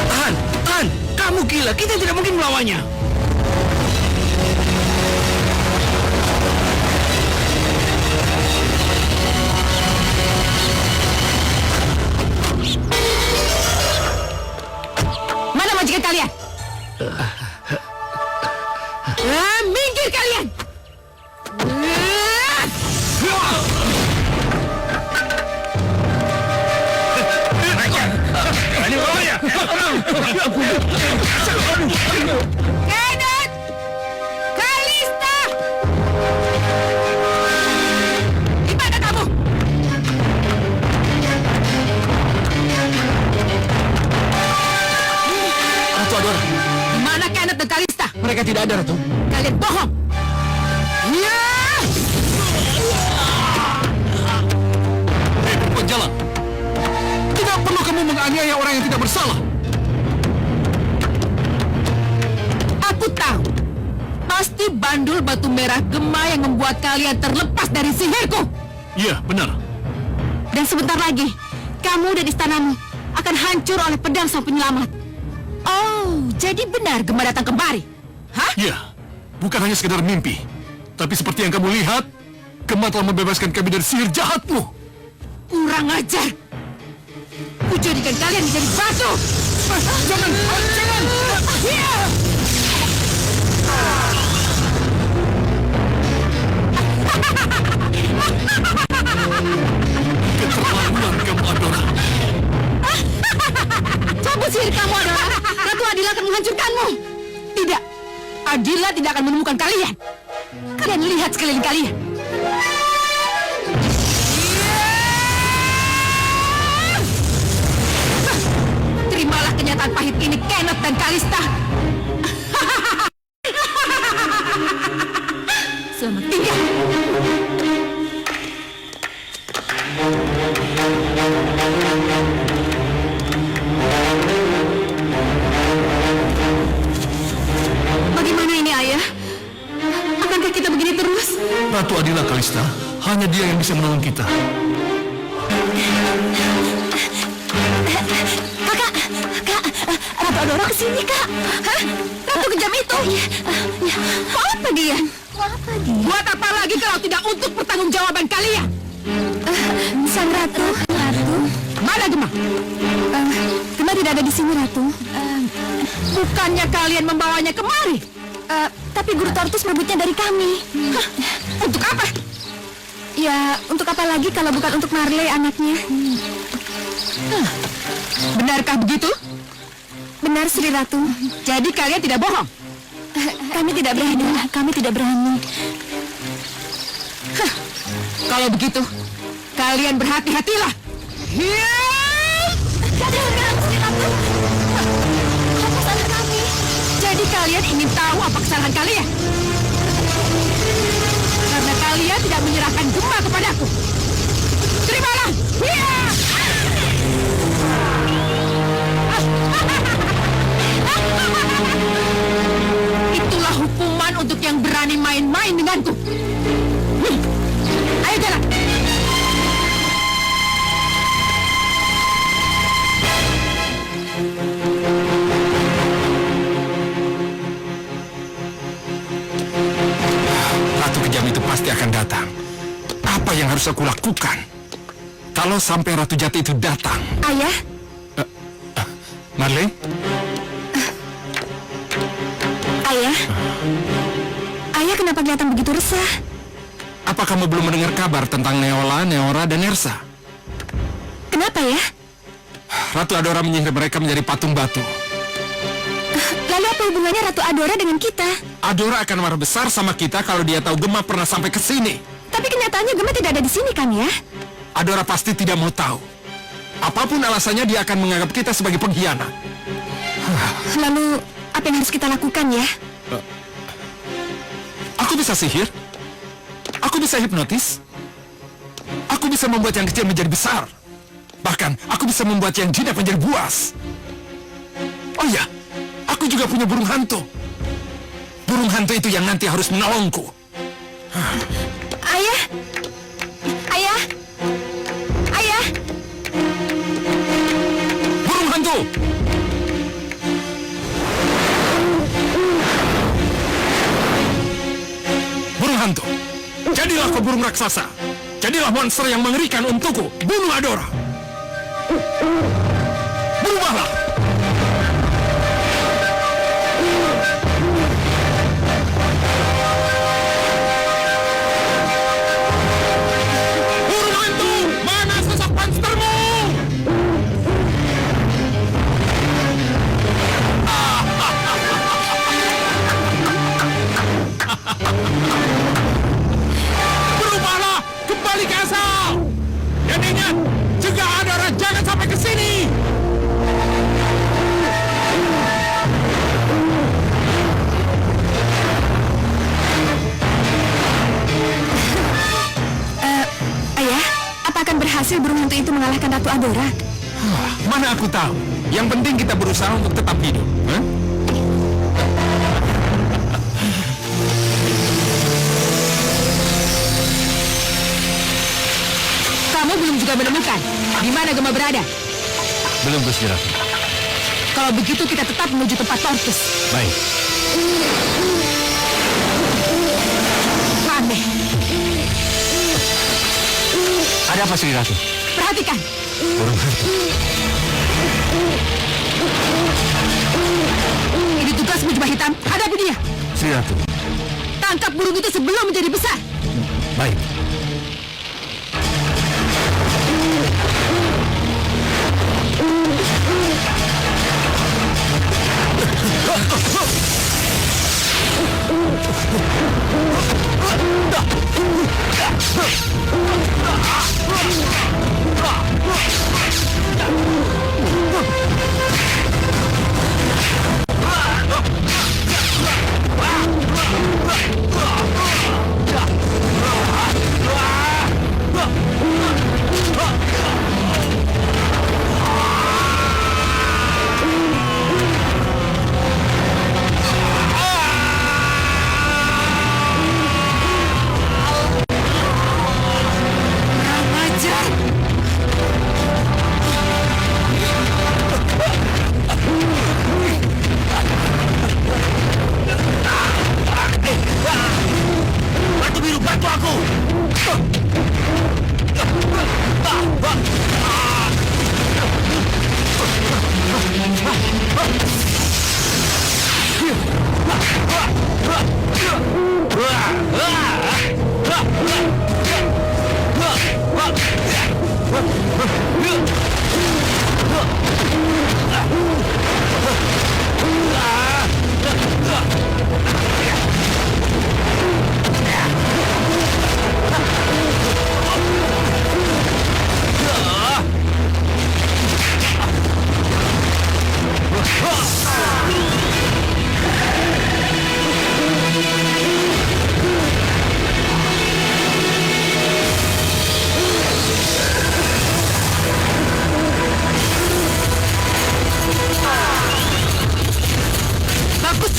Tahan. Kamu gila, kita tidak mungkin melawannya. Mana majikan kalian? Minggir kalian! Kenneth! Kalista! Di mana kamu? Ratu Adora, Di mana Kenneth dan Kalista? mereka tidak ada, Ratu. Kalian bohong! Ya! Penjalan. Tidak perlu kamu menganiaya orang yang tidak bersalah. Aku tahu. Pasti bandul batu merah Gemma yang membuat kalian terlepas dari sihirku. Iya, benar. Dan sebentar lagi, kamu dan istanamu akan hancur oleh pedang sang penyelamat. Oh, jadi benar Gemma datang kembali? Hah? Iya, bukan hanya sekedar mimpi. Tapi seperti yang kamu lihat, Gemma telah membebaskan kami dari sihir jahatmu. Kurang ajar. Kujadikan kalian menjadi batu. Jangan. Ya! Keterlaluan kamu, Adora. Cabut sihir kamu, Adora. Ratu Adila akan menghancurkanmu. Tidak. Adila tidak akan menemukan kalian. Kalian lihat sekeliling kalian. Terimalah kenyataan pahit ini, Kenneth dan Kalista. Selamat tinggal. Bagaimana ini, Ayah? Akankah kita begini terus? Ratu Adila Kalista, hanya dia yang bisa menolong kita. Kak, Ratu Adora kesini, Kak. Hah? Ratu kejam itu? Ya. Mau apa dia? Mau apa dia? Buat apa lagi kalau tidak untuk pertanggungjawaban kalian? Sang Ratu. Mana Gemma? Gemma tidak ada di sini, Ratu. Bukannya kalian membawanya kemari? Tapi Guru Tortus merebutnya dari kami. Hah, untuk apa? Ya, untuk apa lagi kalau bukan untuk Marley anaknya? Benarkah begitu? Benar, Sri Ratu. Jadi kalian tidak bohong? Kami tidak berani. Kami tidak berani. Kalau begitu, kalian berhati-hatilah. Hiya! Jangan, Sri Ratu. Apa salah kami? Jadi kalian ingin tahu apa kesalahan kalian? Karena kalian tidak menyerahkan Gema kepadaku. Terimalah! Hiya! Itulah hukuman untuk yang berani main-main denganku. Ayo jalan. Ratu kejam itu pasti akan datang. Apa yang harus aku lakukan? Kalau sampai Ratu Jati itu datang. Ayah, Marley? Ayah. Ayah kenapa kelihatan begitu resah? Apa kamu belum mendengar kabar tentang Neola, Neora, dan Nersa? Kenapa ya? Ratu Adora menyihir mereka menjadi patung batu. Lalu apa hubungannya Ratu Adora dengan kita? Adora akan marah besar sama kita kalau dia tahu Gema pernah sampai ke sini. Tapi kenyataannya Gema tidak ada di sini kan ya? Adora pasti tidak mau tahu. Apapun alasannya dia akan menganggap kita sebagai pengkhianat. Lalu apa yang harus kita lakukan ya? Aku bisa sihir. Aku bisa hipnotis. Aku bisa membuat yang kecil menjadi besar. Bahkan aku bisa membuat yang jinak menjadi buas. Oh ya, aku juga punya burung hantu. Burung hantu itu yang nanti harus menolongku. Ayah? Ayah? Ayah? Burung hantu! Burung hantu, jadilah kau burung raksasa. Jadilah monster yang mengerikan untukku. Bunuh Adora. Berubahlah. Burung hantu, mana sosok monstermu? Berubahlah, kembali ke asal. Dan ingat, cegah Adora jangan sampai ke sini. Ayah, apa akan berhasil burung hantu itu mengalahkan Ratu Adora? Mana aku tahu. Yang penting kita berusaha untuk tetap hidup. Hah? Kamu belum juga menemukan di mana Gema berada. Belum, Gusti Ratu. Kalau begitu kita tetap menuju tempat Tortus. Baik. Aneh. Ada apa, Sri Ratu? Perhatikan. Burung hantu. Ini tugasmu jubah hitam. Hadapi dia. Sri Ratu. Tangkap burung itu sebelum menjadi besar. Baik.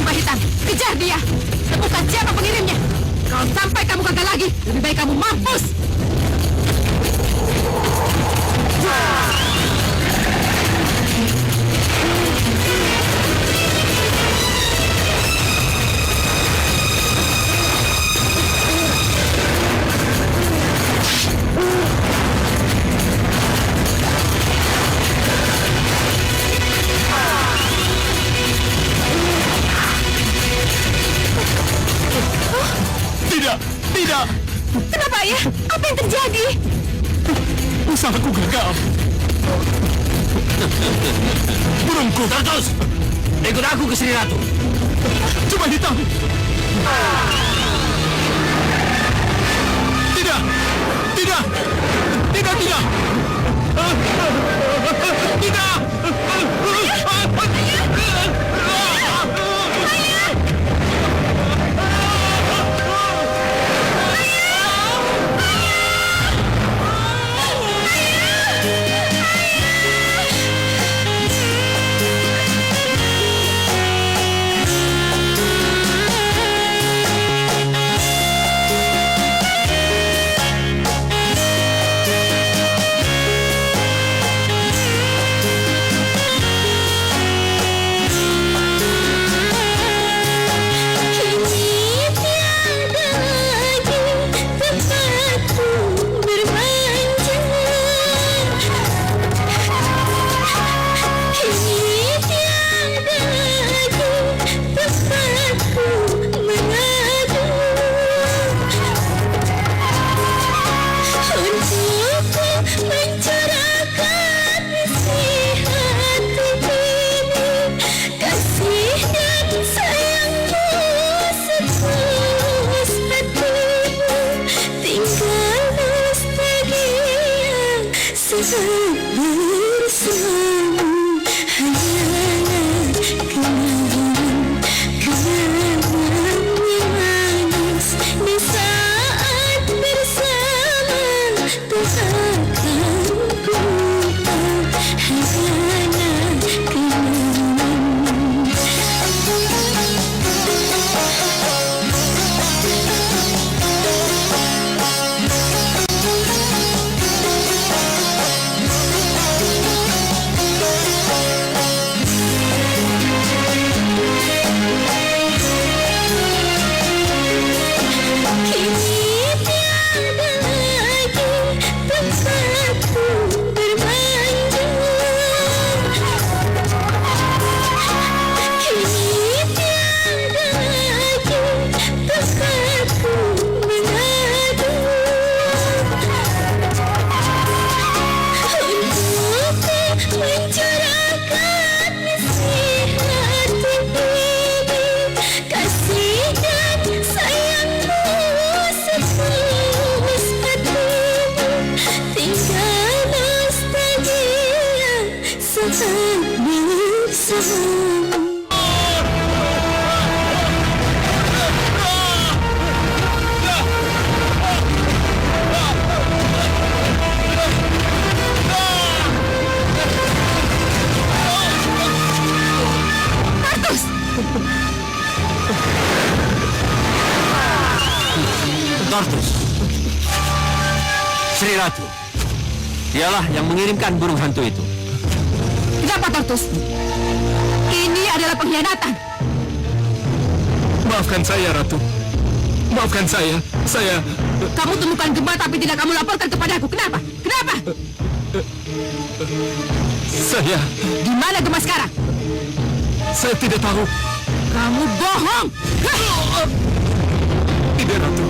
jubah hitam, kejar dia. Temukan siapa pengirimnya. Kalau sampai kamu gagal lagi, lebih baik kamu mampus. Tidak, tidak. Kenapa ya? Apa yang terjadi? Usahaku gagal. Burungku. Tartus, ikut aku ke Sri Ratu. Jubah hitam. Tidak, tidak, tidak, tidak. Tidak. Tartus, Sri Ratu, dialah yang mengirimkan burung hantu itu. Kenapa, Tartus? Ini adalah pengkhianatan. Maafkan saya, Ratu. Maafkan saya. Kamu temukan Gemma tapi tidak kamu laporkan kepadaku. Kenapa? Kenapa? Saya Di mana Gemma sekarang? tidak tahu. Kamu bohong! Hah! Tidak, Ratu.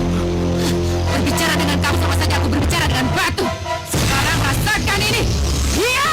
Berbicara dengan kamu sama saja aku berbicara dengan batu. Sekarang rasakan ini. Iya!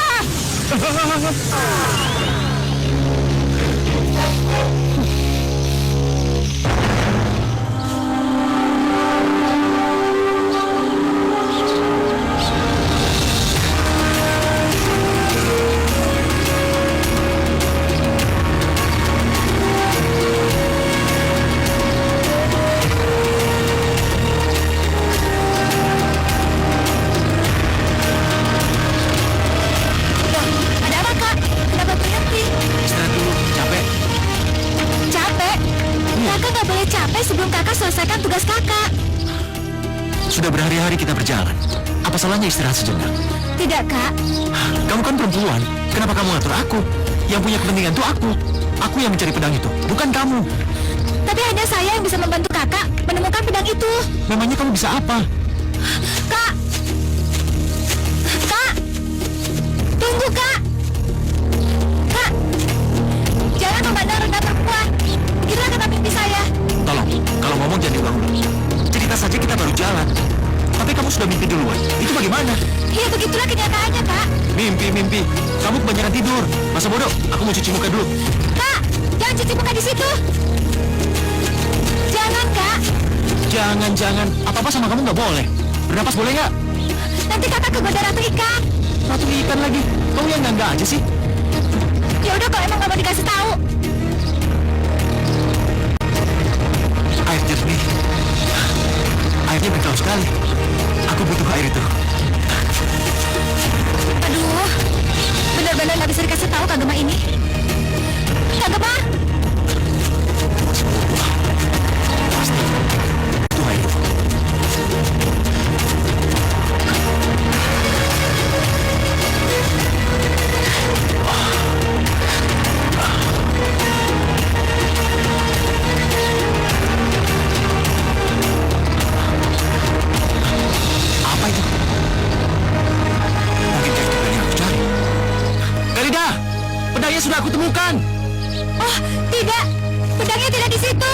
Ada apa, Kak? Kenapa Kakak nggak boleh capek sebelum kakak selesaikan tugas kakak. Sudah berhari-hari kita berjalan. Apa salahnya istirahat sejenak? Tidak, Kak. Kamu kan perempuan. Kenapa kamu ngatur aku? Yang punya kepentingan itu aku. Aku yang mencari pedang itu, bukan kamu. Tapi hanya saya yang bisa membantu kakak menemukan pedang itu. Memangnya kamu bisa apa? Kak! Kak! Tunggu, Kak! Kak! Jangan memandang rendah perempuan. Begitulah kata mimpi saya. Tolong, kalau ngomong jangan diulang-ulang. Cerita saja kita baru jalan. Tapi kamu sudah mimpi duluan. Itu bagaimana? Ya begitulah kenyataannya, Kak. Mimpi. Kamu kebanyakan tidur. Masa bodoh, aku mau cuci muka dulu. Kak! Jangan cuci muka di situ. Jangan, Kak. Jangan. Apa-apa sama kamu nggak boleh. Bernapas boleh nggak? Nanti kakak kegoda ratu ikan. Ratu ikan lagi. Kamu yang nggak aja sih. Ya udah kalau emang nggak mau dikasih tahu. Air jernih. Airnya berkilau sekali. Aku butuh air itu. Aduh, benar-benar nggak bisa dikasih tahu Kak Gemma ini. Kak Gemma, Pasti. Itu air itu. Apa itu? Mungkinkah itu pedang yang aku cari? Galida, pedangnya sudah aku temukan. oh tidak, pedangnya tidak di situ.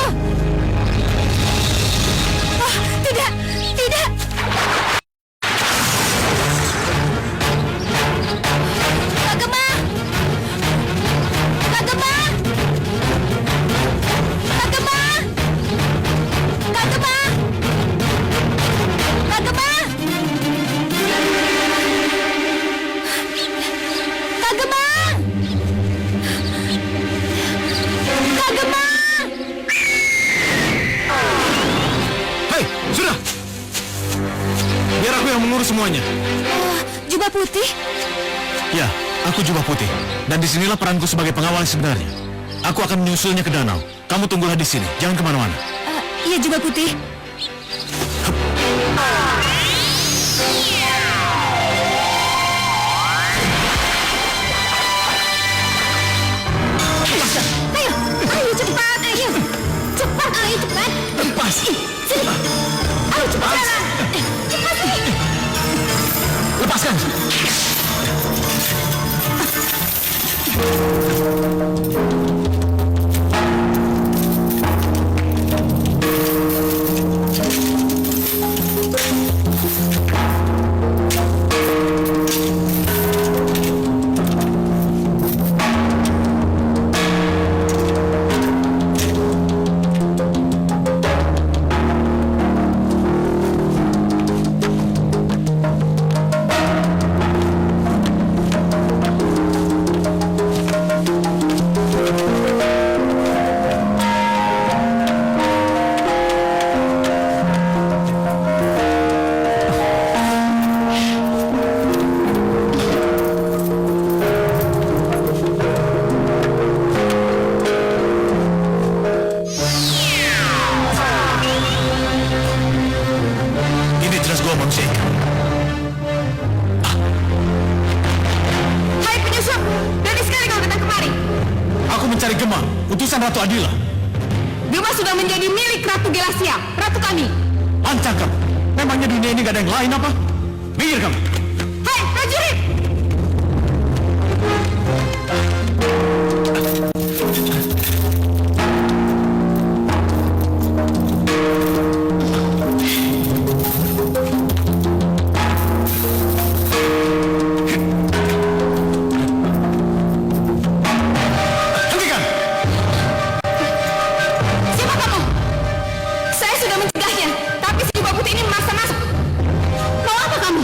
Oh tidak. Kak Gemma, Kak Gemma, Kak Gemma, Kak Gemma, Kak Gemma, Kak Gemma, Kak Gemma. Hei, sudah. Biar aku yang mengurus semuanya. Oh, jubah putih. Ya, aku jubah putih. Dan disinilah peranku sebagai pengawal yang sebenarnya. Aku akan menyusulnya ke danau. Kamu tunggulah di sini, jangan kemana-mana. Iya jubah putih. Ayo cepat, ayo. Cepat, ayo cepat. Lepas. Sini. Ayo cepat jalan. Cepat sih. Lepaskan. Ini jelas gua manusia ikan. Hai penyusup, berani sekali kau datang kemari. Aku mencari Gemma, utusan Ratu Adila. Gemma sudah menjadi milik Ratu Gelasia, ratu kami. Lancang kamu. Memangnya dunia ini gak ada yang lain apa? Minggir kamu. Hai prajurit, Hentikan. siapa kamu? Saya sudah mencegahnya, tapi si jubah putih ini memaksa masuk. Mau apa kamu?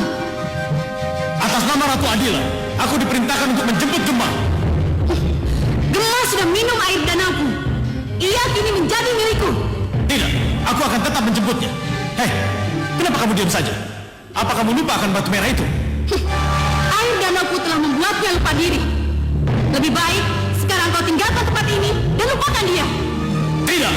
Atas nama Ratu Adila, aku diperintahkan untuk menjemput Gemma. Gemma sudah minum air danauku. Ia kini menjadi milikku. Tidak, aku akan tetap menjemputnya. Hei, kenapa kamu diam saja? Apa kamu lupa akan batu merah itu? Air danauku telah membuatnya lupa diri. Lebih baik sekarang kau tinggalkan tempat ini dan lupakan dia. Tidak,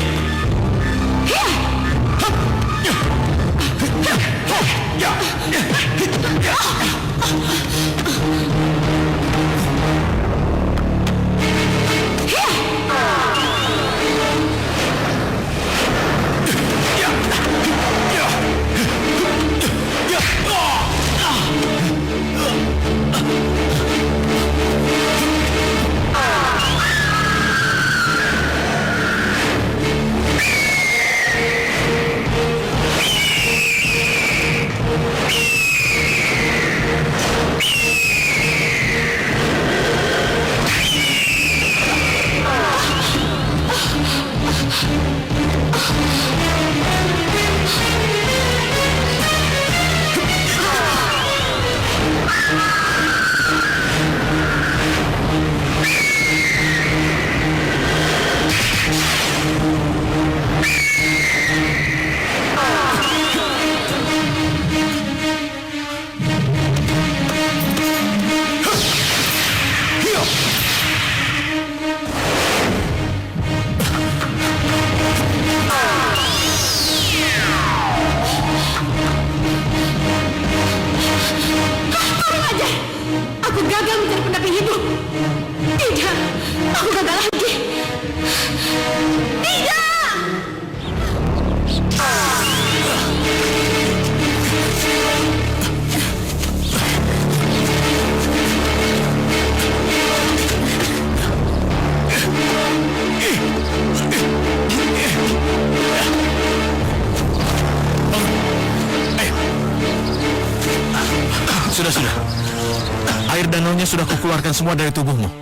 sudah kukeluarkan semua dari tubuhmu.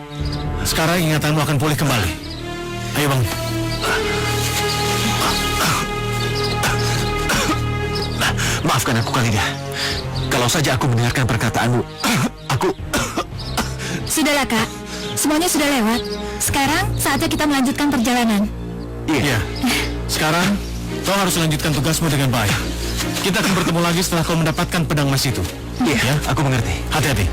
Sekarang ingatanmu akan pulih kembali. Ayo bangun. Maafkan aku, Khalida. Kalau saja aku mendengarkan perkataanmu, aku... Sudahlah, Kak. Semuanya sudah lewat. Sekarang saatnya kita melanjutkan perjalanan. Iya. Sekarang, kau harus lanjutkan tugasmu dengan baik. Kita akan bertemu lagi setelah kau mendapatkan pedang emas itu. Iya, ya, aku mengerti. Hati-hati.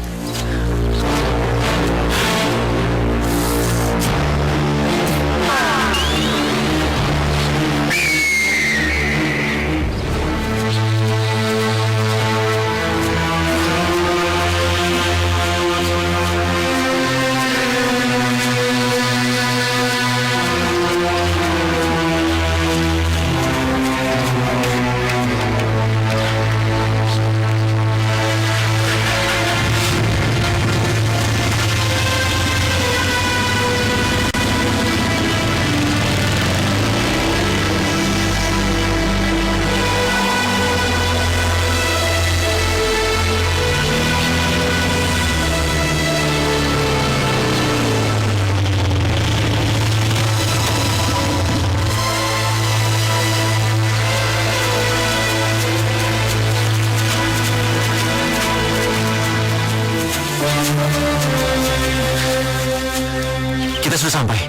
Kita sudah sampai.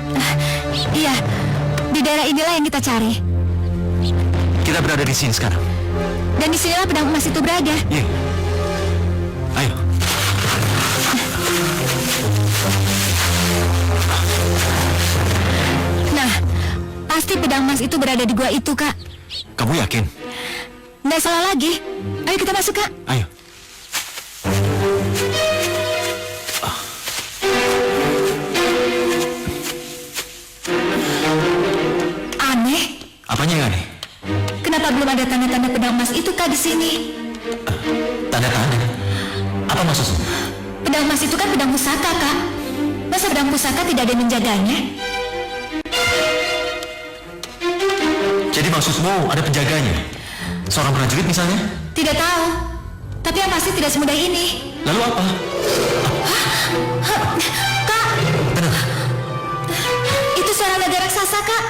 Iya, di daerah inilah yang kita cari. Kita berada di sini sekarang. Dan disinilah pedang emas itu berada. Iya. Ayo. Nah, pasti pedang emas itu berada di gua itu, Kak. Kamu yakin? Nggak salah lagi. Ayo kita masuk, Kak. Ayo. Aneh. Apanya yang aneh? Kenapa belum ada tanda-tanda pedang emas itu, Kak, di sini? Tanda-tanda? Apa maksudmu? Pedang emas itu kan pedang pusaka, Kak. Masa pedang pusaka tidak ada yang menjaganya? Jadi maksudmu ada penjaganya? Seorang prajurit misalnya? Tidak tahu. Tapi yang pasti tidak semudah ini. Lalu apa? Kak, Benar. itu suara naga raksasa, Kak.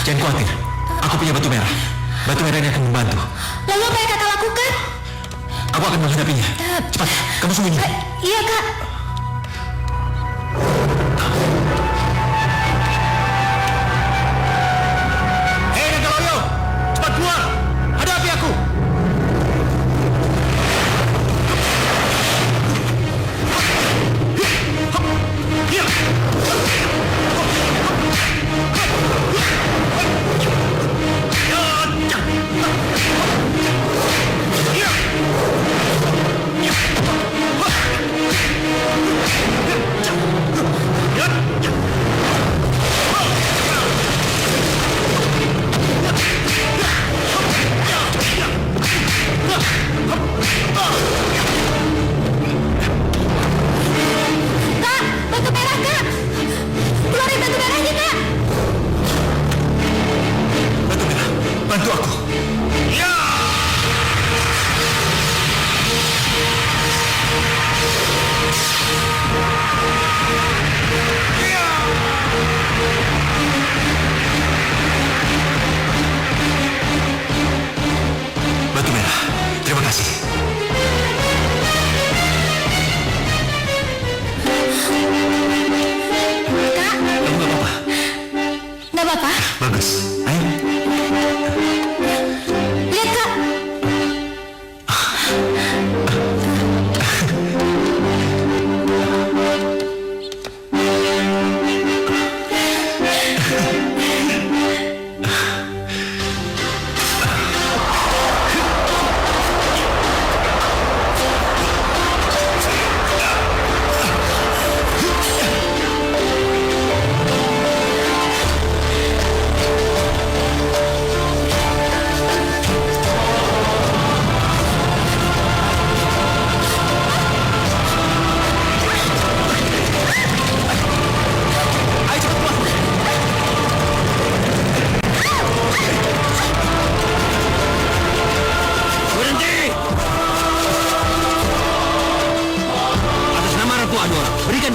Jangan khawatir. Aku punya batu merah. Batu merah ini akan membantu. Lalu apa yang Kakak lakukan? Aku akan menghadapinya. Cepat, kamu sembunyi. Iya, Kak. Hei, Nagaloyo! Cepat keluar! Hadapi aku! Kak, batu merah, Kak. Keluarin batu merahnya, Kak. Batu merah, bantu aku. Batu merah, terima kasih. Kak, Kamu nggak apa-apa? nggak apa-apa. Bagus. Ayo. Lihat, Kak.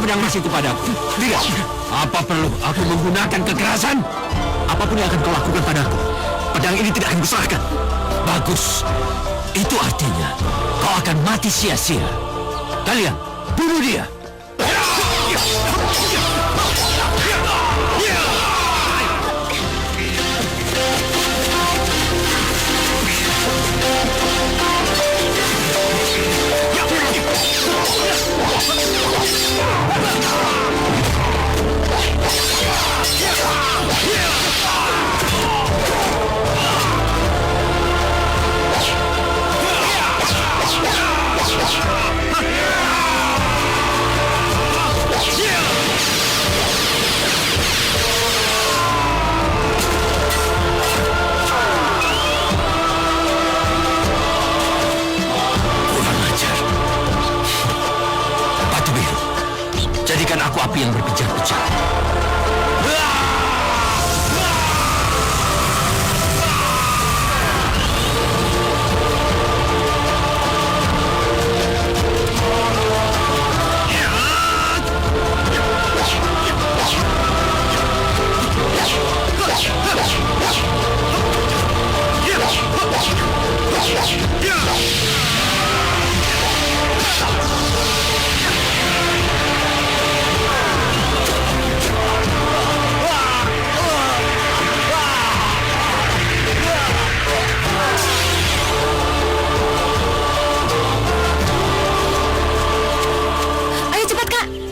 pedang emas itu padaku. Tidak. Apa perlu aku menggunakan kekerasan? Apapun yang akan kau lakukan padaku, pedang ini tidak akan kuserahkan. Bagus. Itu artinya kau akan mati sia-sia. Kalian, bunuh dia. Jadikan aku api yang berpecah-pecah.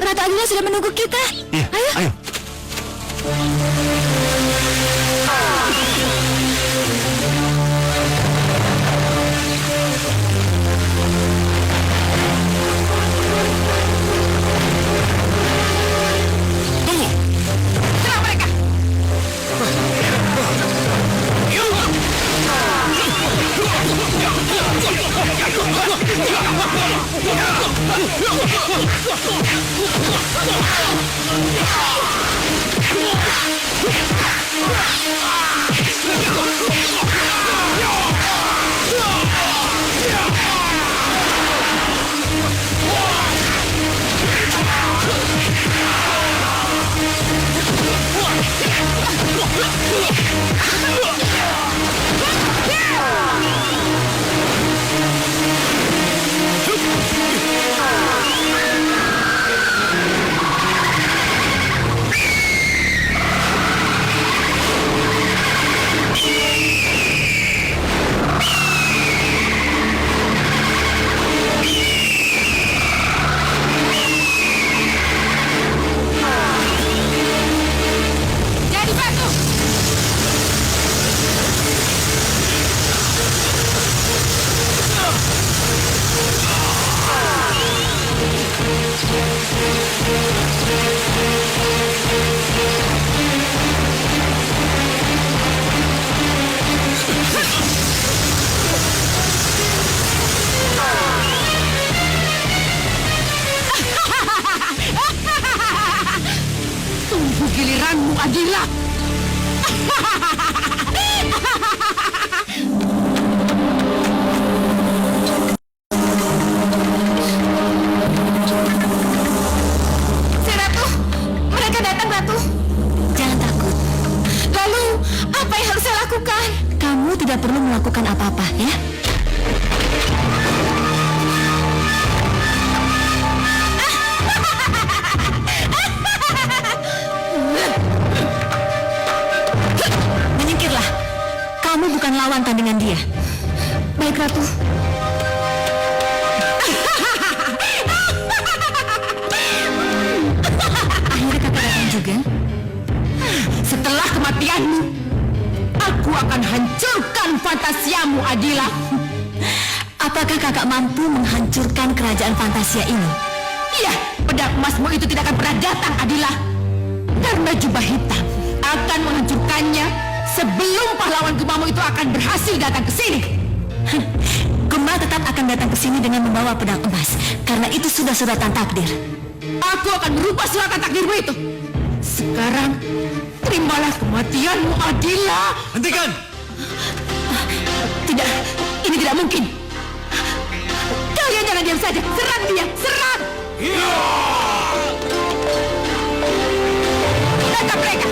Ratu Adila sudah menunggu kita. Iya, ayo. Tunggu. Serang mereka. Tunggu giliranmu, Adila. Si Ratu, mereka datang, Ratu. Jangan takut. Lalu, apa yang harus saya lakukan? Kamu tidak perlu melakukan apa-apa, ya. Menyingkirlah. Kamu bukan lawan tandingan dia. Baik, Ratu. Akhirnya kakak datang juga. Setelah kematianmu, aku akan hancurkan fantasiamu, Adila. Apakah kakak mampu menghancurkan kerajaan Fantasia ini? Iya, pedang emasmu itu tidak akan pernah datang, Adila. Karena jubah hitam akan menghancurkannya sebelum pahlawan gemamu itu akan berhasil datang ke sini. Gema tetap akan datang ke sini dengan membawa pedang emas, karena itu sudah suratan takdir. Aku akan merubah suratan takdirmu itu. Sekarang, terimalah kematianmu, Adila. Hentikan! Tidak, ini tidak mungkin. Kalian jangan diam saja. Serang dia, serang! Iya! Tangkap mereka!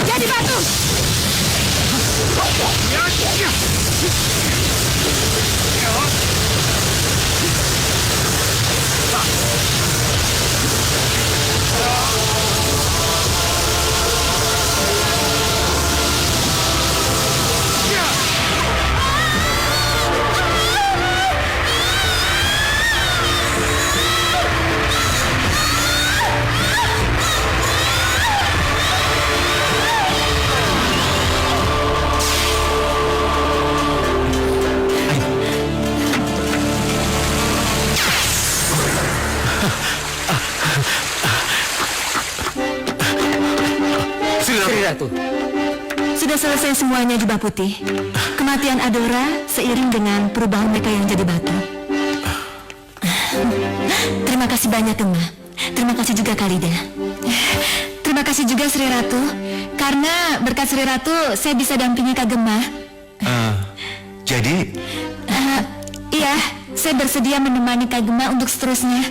Jadi batu! Sri Ratu. Sudah selesai semuanya Jubah Putih. Kematian Adora seiring dengan perubahan mereka yang jadi batu. Terima kasih banyak Gemma. Terima kasih juga Khalida. Terima kasih juga Sri Ratu. Karena berkat Sri Ratu saya bisa dampingi Kak Gemma. Jadi Iya, saya bersedia menemani Kak Gemma untuk seterusnya.